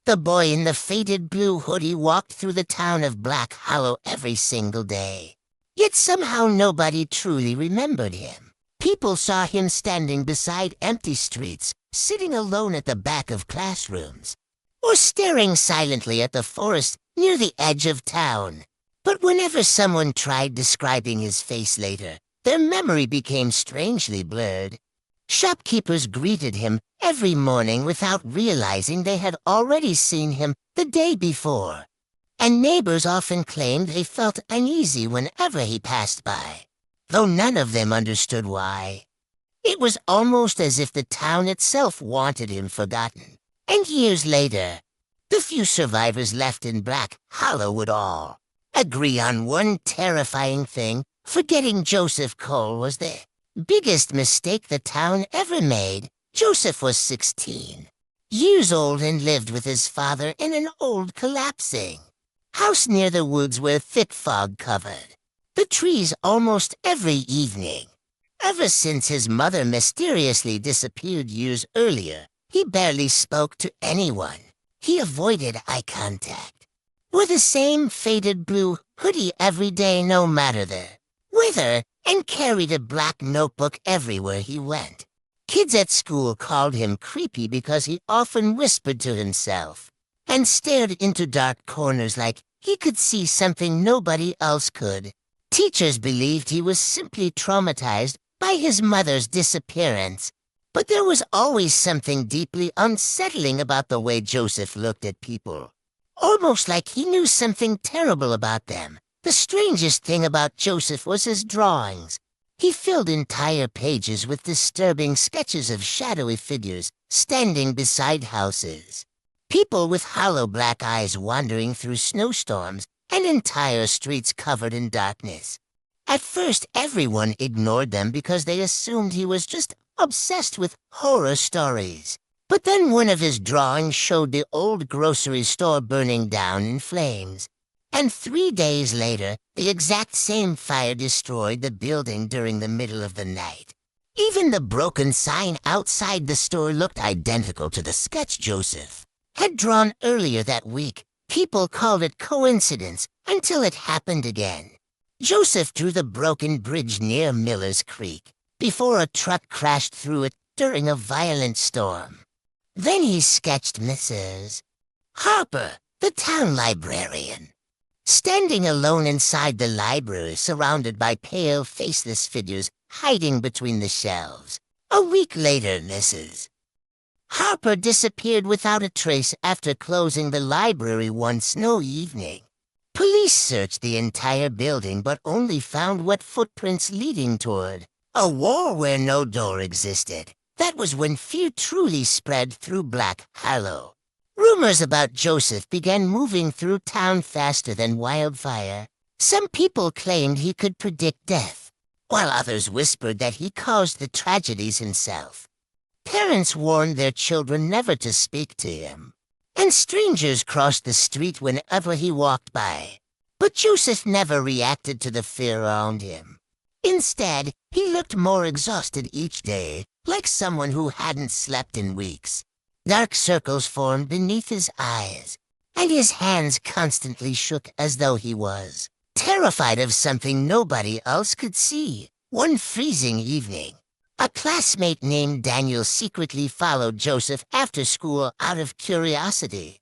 The boy in the faded blue hoodie walked through the town of Black Hollow every single day. Yet somehow nobody truly remembered him. People saw him standing beside empty streets, sitting alone at the back of classrooms, or staring silently at the forest near the edge of town. But whenever someone tried describing his face later, their memory became strangely blurred. Shopkeepers greeted him every morning without realizing they had already seen him the day before, and neighbors often claimed they felt uneasy whenever he passed by, though none of them understood why. It was almost as if the town itself wanted him forgotten. And years later, the few survivors left in Black Hollow would all agree on one terrifying thing: forgetting Joseph Cole was the biggest mistake the town ever made. Joseph was 16 years old and lived with his father in an old collapsing house near the woods where thick fog covered the trees almost every evening. Ever since his mother mysteriously disappeared years earlier, he barely spoke to anyone. He avoided eye contact, wore the same faded blue hoodie every day no matter the weather, and carried a black notebook everywhere he went. Kids at school called him creepy because he often whispered to himself and stared into dark corners like he could see something nobody else could. Teachers believed he was simply traumatized by his mother's disappearance, but there was always something deeply unsettling about the way Joseph looked at people, almost like he knew something terrible about them. The strangest thing about Joseph was his drawings. He filled entire pages with disturbing sketches of shadowy figures standing beside houses, people with hollow black eyes wandering through snowstorms, and entire streets covered in darkness. At first, everyone ignored them because they assumed he was just obsessed with horror stories. But then one of his drawings showed the old grocery store burning down in flames. And 3 days later, the exact same fire destroyed the building during the middle of the night. Even the broken sign outside the store looked identical to the sketch Joseph had drawn earlier that week. People called it coincidence until it happened again. Joseph drew the broken bridge near Miller's Creek before a truck crashed through it during a violent storm. Then he sketched Mrs. Harper, the town librarian, standing alone inside the library surrounded by pale, faceless figures hiding between the shelves. A week later, Mrs. Harper disappeared without a trace after closing the library one snowy evening. Police searched the entire building but only found wet footprints leading toward a wall where no door existed. That was when fear truly spread through Black Hollow. Rumors about Joseph began moving through town faster than wildfire. Some people claimed he could predict death, while others whispered that he caused the tragedies himself. Parents warned their children never to speak to him, and strangers crossed the street whenever he walked by. But Joseph never reacted to the fear around him. Instead, he looked more exhausted each day, like someone who hadn't slept in weeks. Dark circles formed beneath his eyes, and his hands constantly shook as though he was terrified of something nobody else could see. One freezing evening, a classmate named Daniel secretly followed Joseph after school out of curiosity.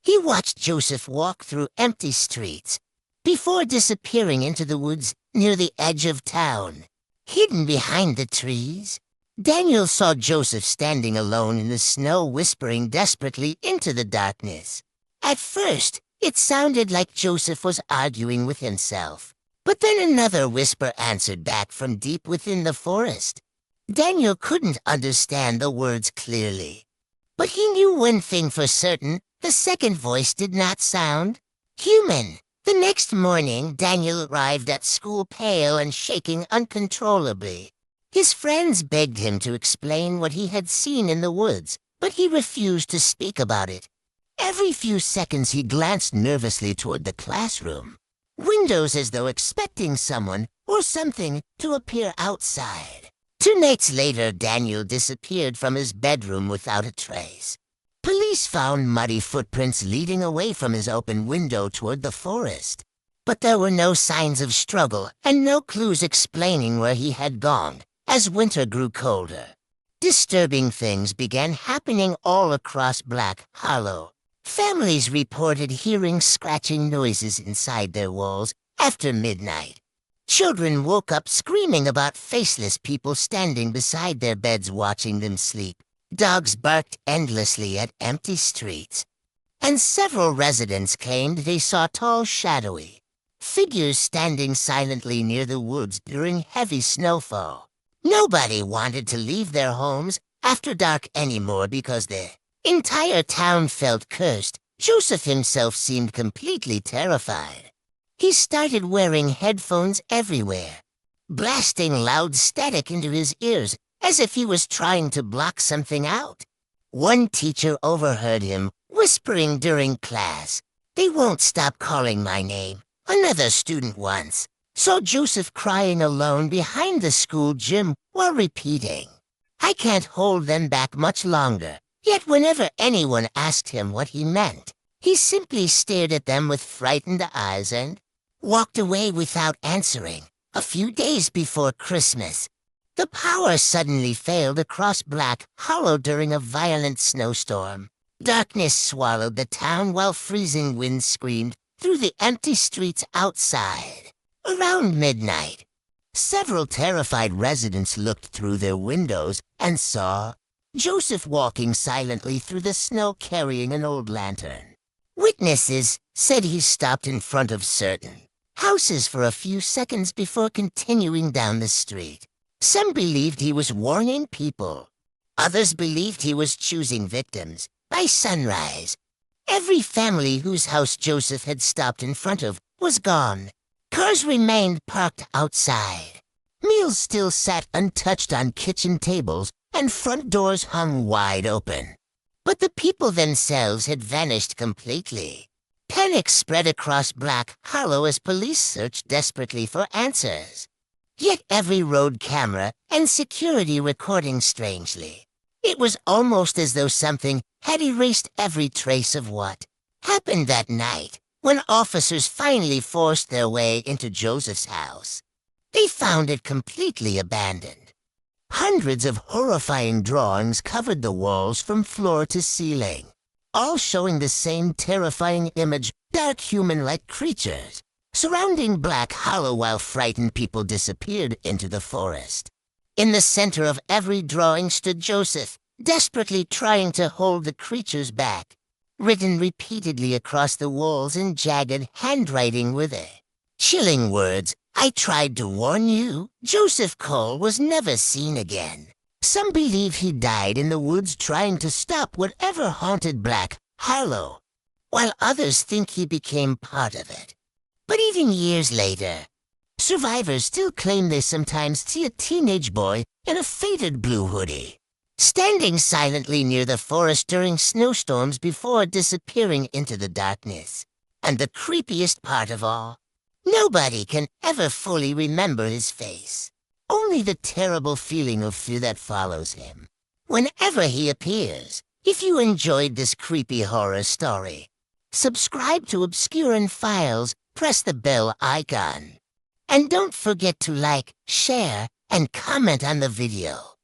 He watched Joseph walk through empty streets before disappearing into the woods near the edge of town. Hidden behind the trees, Daniel saw Joseph standing alone in the snow, whispering desperately into the darkness. At first, it sounded like Joseph was arguing with himself, but then another whisper answered back from deep within the forest. Daniel couldn't understand the words clearly, but he knew one thing for certain: the second voice did not sound human. The next morning, Daniel arrived at school pale and shaking uncontrollably. His friends begged him to explain what he had seen in the woods, but he refused to speak about it. Every few seconds he glanced nervously toward the classroom windows as though expecting someone or something to appear outside. 2 nights later, Daniel disappeared from his bedroom without a trace. Police found muddy footprints leading away from his open window toward the forest. But there were no signs of struggle and no clues explaining where he had gone as winter grew colder. Disturbing things began happening all across Black Hollow. Families reported hearing scratching noises inside their walls after midnight. Children woke up screaming about faceless people standing beside their beds watching them sleep. Dogs barked endlessly at empty streets. And several residents claimed they saw tall, shadowy figures standing silently near the woods during heavy snowfall. Nobody wanted to leave their homes after dark anymore because the entire town felt cursed. Joseph himself seemed completely terrified. He started wearing headphones everywhere, blasting loud static into his ears as if he was trying to block something out. One teacher overheard him whispering during class, "They won't stop calling my name." Another student once saw Joseph crying alone behind the school gym while repeating, "I can't hold them back much longer." Yet whenever anyone asked him what he meant, he simply stared at them with frightened eyes and walked away without answering. A few days before Christmas, the power suddenly failed across Black Hollow during a violent snowstorm. Darkness swallowed the town while freezing winds screamed through the empty streets outside. Around midnight, several terrified residents looked through their windows and saw Joseph walking silently through the snow carrying an old lantern. Witnesses said he stopped in front of certain houses for a few seconds before continuing down the street. Some believed he was warning people. Others believed he was choosing victims. By sunrise, every family whose house Joseph had stopped in front of was gone. Cars remained parked outside. Meals still sat untouched on kitchen tables, and front doors hung wide open. But the people themselves had vanished completely. Panic spread across Black Hollow as police searched desperately for answers. Yet every road camera and security recording strangely. It was almost as though something had erased every trace of what happened that night. When officers finally forced their way into Joseph's house, they found it completely abandoned. Hundreds of horrifying drawings covered the walls from floor to ceiling, all showing the same terrifying image, dark human-like creatures surrounding Black Hollow while frightened people disappeared into the forest. In the center of every drawing stood Joseph, desperately trying to hold the creatures back. Written repeatedly across the walls in jagged handwriting were the chilling words, "I tried to warn you." Joseph Cole was never seen again. Some believe he died in the woods trying to stop whatever haunted Black Hollow, while others think he became part of it. But even years later, survivors still claim they sometimes see a teenage boy in a faded blue hoodie, standing silently near the forest during snowstorms before disappearing into the darkness. And the creepiest part of all, nobody can ever fully remember his face. Only the terrible feeling of fear that follows him whenever he appears. If you enjoyed this creepy horror story, subscribe to Obscuron Files, press the bell icon. And don't forget to like, share, and comment on the video.